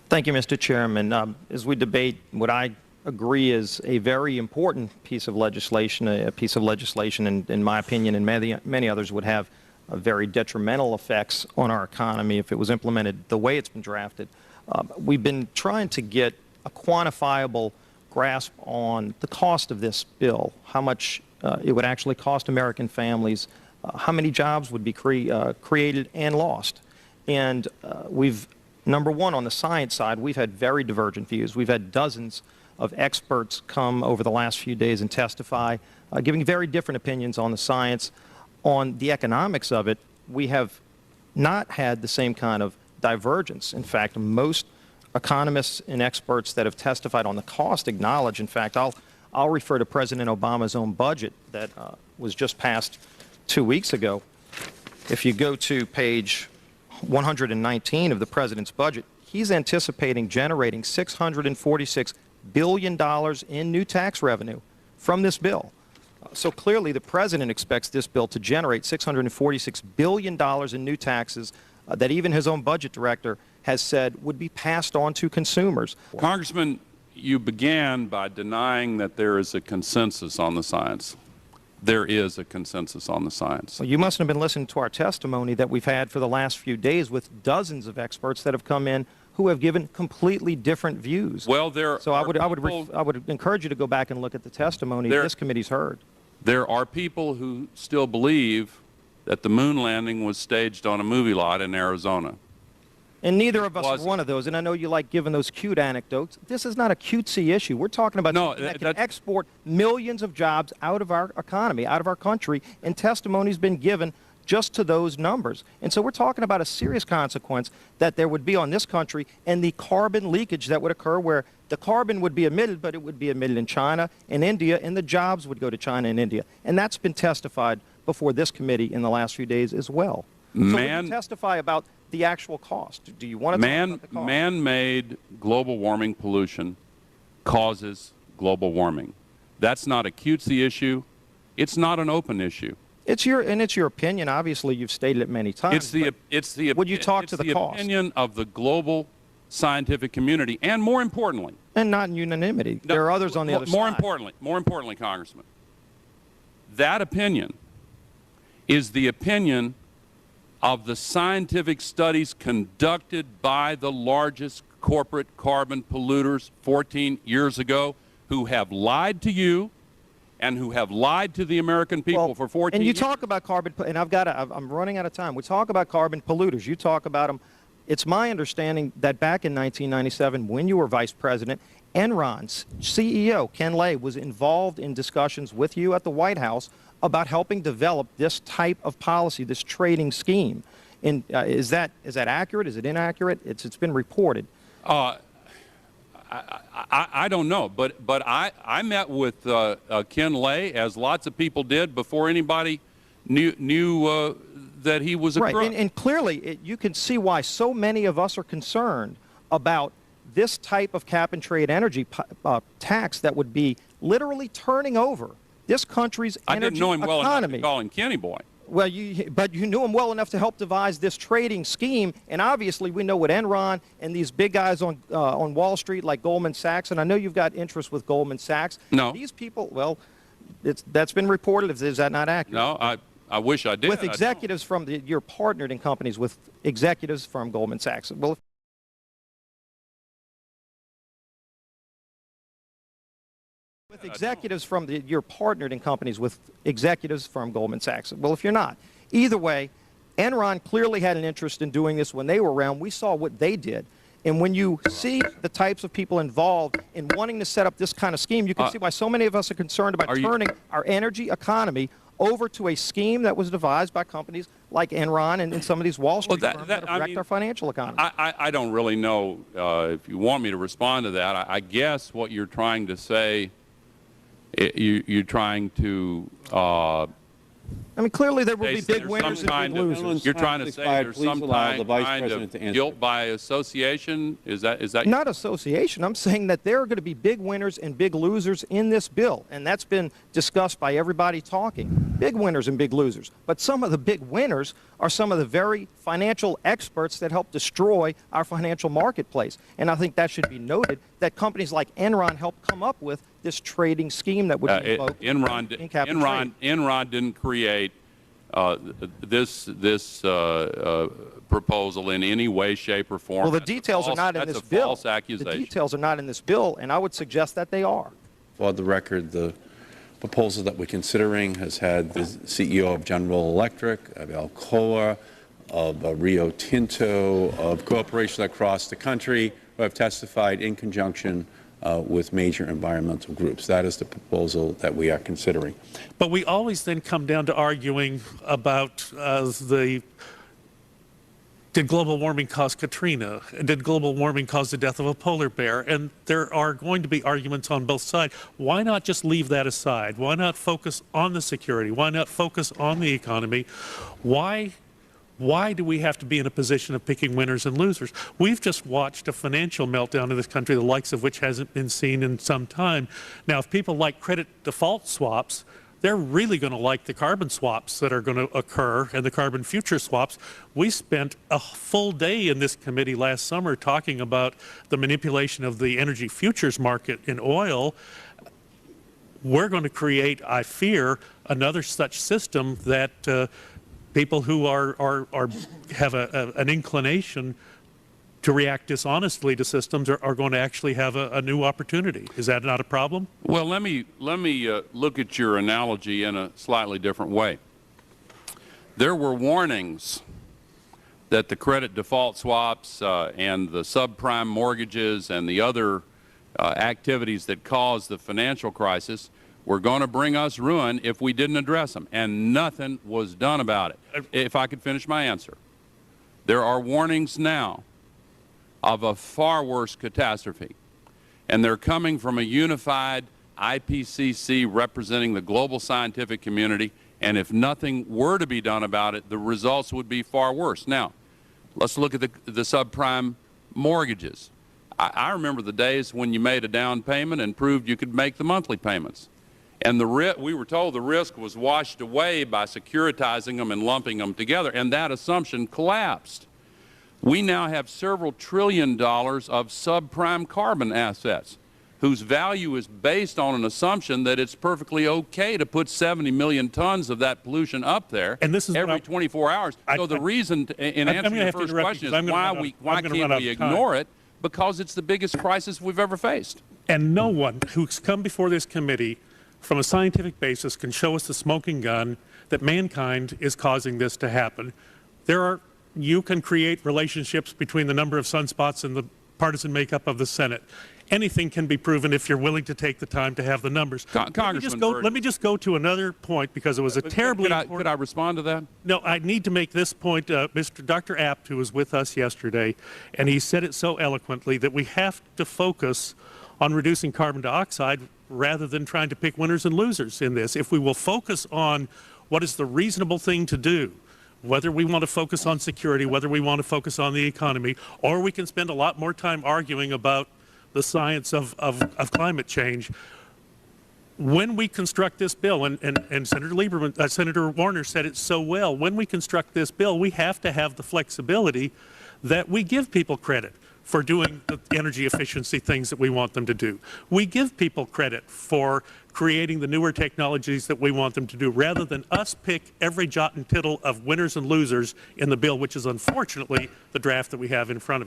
Thank you, Mr. Chairman. As we debate what I agree is a very important piece of legislation, in my opinion, and many others would have very detrimental effects on our economy if it was implemented the way it's been drafted. We've been trying to get a quantifiable grasp on the cost of this bill, how much it would actually cost American families, how many jobs would be created and lost. And number one, on the science side, we've had very divergent views. We've had dozens of experts come over the last few days and testify, giving very different opinions on the science. On the economics of it, we have not had the same kind of divergence. In fact, most economists and experts that have testified on the cost acknowledge, in fact, I'll refer to President Obama's own budget that was just passed 2 weeks ago. If you go to page 119 of the President's budget, he's anticipating generating $646 billion in new tax revenue from this bill. So clearly the President expects this bill to generate $646 billion in new taxes that even his own budget director has said would be passed on to consumers. Congressman, you began by denying that there is a consensus on the science. There is a consensus on the science. Well, you mustn't have been listening to our testimony that we've had for the last few days with dozens of experts that have come in who have given completely different views. Well, I would encourage you to go back and look at the testimony this committee's heard. There are people who still believe that the moon landing was staged on a movie lot in Arizona. And neither of us are one of those, and I know you like giving those cute anecdotes. This is not a cutesy issue. We're talking about something that can export millions of jobs out of our economy, out of our country, and testimony's been given just to those numbers. And so we're talking about a serious consequence that there would be on this country and the carbon leakage that would occur where the carbon would be emitted, but it would be emitted in China and India, and the jobs would go to China and India. And that's been testified before this committee in the last few days as well. So when you testify about the actual cost, do you want to talk about the cost? Man-made global warming pollution causes global warming. That's not a cutesy issue. It's not an open issue. It's your opinion. Obviously, you've stated it many times. Would you talk to the cost? Opinion of the global scientific community, and more importantly, and not in unanimity. There are others on the other side. More importantly, Congressman, that opinion is the opinion of the scientific studies conducted by the largest corporate carbon polluters 14 years ago, who have lied to you and who have lied to the American people for 14 years. And you talk about carbon, and I'm running out of time. We talk about carbon polluters. You talk about them. It's my understanding that back in 1997, when you were Vice President, Enron's CEO, Ken Lay, was involved in discussions with you at the White House about helping develop this type of policy, this trading scheme. And is that accurate? Is it inaccurate? It's been reported. I don't know, but I met with Ken Lay, as lots of people did, before anybody knew that he was a crook. Right, and clearly you can see why so many of us are concerned about this type of cap-and-trade energy tax that would be literally turning over this country's energy economy. I didn't know him well enough to call him Kenny Boy. Well, but you knew him well enough to help devise this trading scheme, and obviously we know what Enron and these big guys on Wall Street like Goldman Sachs, and I know you've got interest with Goldman Sachs. No. These people, well, that's been reported. Is that not accurate? No, I wish I did. With executives from you're partnered in companies with executives from Goldman Sachs. Well, you're partnered in companies with executives from Goldman Sachs. Well, if you're not, either way, Enron clearly had an interest in doing this when they were around. We saw what they did. And when you see the types of people involved in wanting to set up this kind of scheme, you can see why so many of us are concerned about turning our energy economy over to a scheme that was devised by companies like Enron and some of these Wall Street firms that have wrecked our financial economy. I don't really know if you want me to respond to that. I guess what you're trying to say, you're trying to I mean, clearly there will be Jason, big there's winners some and big kind of- losers. You're trying to say there's Please some allow the Vice kind President to of answer. guilt by association? Is that Not association. I'm saying that there are going to be big winners and big losers in this bill, and that's been discussed by everybody talking. Big winners and big losers. But some of the big winners are some of the very financial experts that help destroy our financial marketplace. And I think that should be noted, that companies like Enron helped come up with this trading scheme that would invoke in cap and trade. Enron didn't create this proposal in any way, shape, or form. Well, the details are not in this bill. That's a false accusation. The details are not in this bill, and I would suggest that they are. For the record, the proposal that we're considering has had the CEO of General Electric, of Alcoa, of Rio Tinto, of corporations across the country who have testified in conjunction with major environmental groups. That is the proposal that we are considering. But we always then come down to arguing about did global warming cause Katrina? Did global warming cause the death of a polar bear? And there are going to be arguments on both sides. Why not just leave that aside? Why not focus on the security? Why not focus on the economy? Why do we have to be in a position of picking winners and losers? We've just watched a financial meltdown in this country, the likes of which hasn't been seen in some time. Now, if people like credit default swaps, they're really going to like the carbon swaps that are going to occur and the carbon future swaps. We spent a full day in this committee last summer talking about the manipulation of the energy futures market in oil. We're going to create, I fear, another such system that people who have an inclination to react dishonestly to systems are going to actually have a new opportunity. Is that not a problem? Well, let me look at your analogy in a slightly different way. There were warnings that the credit default swaps and the subprime mortgages and the other activities that caused the financial crisis were going to bring us ruin if we didn't address them, and nothing was done about it. If I could finish my answer. There are warnings now of a far worse catastrophe, and they're coming from a unified IPCC representing the global scientific community, and if nothing were to be done about it, the results would be far worse. Now, let's look at the subprime mortgages. I remember the days when you made a down payment and proved you could make the monthly payments. And we were told the risk was washed away by securitizing them and lumping them together, and that assumption collapsed. We now have several $1 trillion of subprime carbon assets whose value is based on an assumption that it's perfectly okay to put 70 million tons of that pollution up there every 24 hours. So the reason, in answer to your first question, is why can't we ignore it? Because it's the biggest crisis we've ever faced. And no one who's come before this committee from a scientific basis can show us the smoking gun that mankind is causing this to happen. You can create relationships between the number of sunspots and the partisan makeup of the Senate. Anything can be proven if you're willing to take the time to have the numbers. Let me just go to another point, because it was a terribly important... Could I respond to that? No, I need to make this point. Dr. Apt, who was with us yesterday, and he said it so eloquently, that we have to focus on reducing carbon dioxide rather than trying to pick winners and losers in this. If we will focus on what is the reasonable thing to do, whether we want to focus on security, whether we want to focus on the economy, or we can spend a lot more time arguing about the science of climate change. When we construct this bill, and Senator Warner said it so well, when we construct this bill, we have to have the flexibility that we give people credit for doing the energy efficiency things that we want them to do. We give people credit for creating the newer technologies that we want them to do, rather than us pick every jot and tittle of winners and losers in the bill, which is unfortunately the draft that we have in front of us.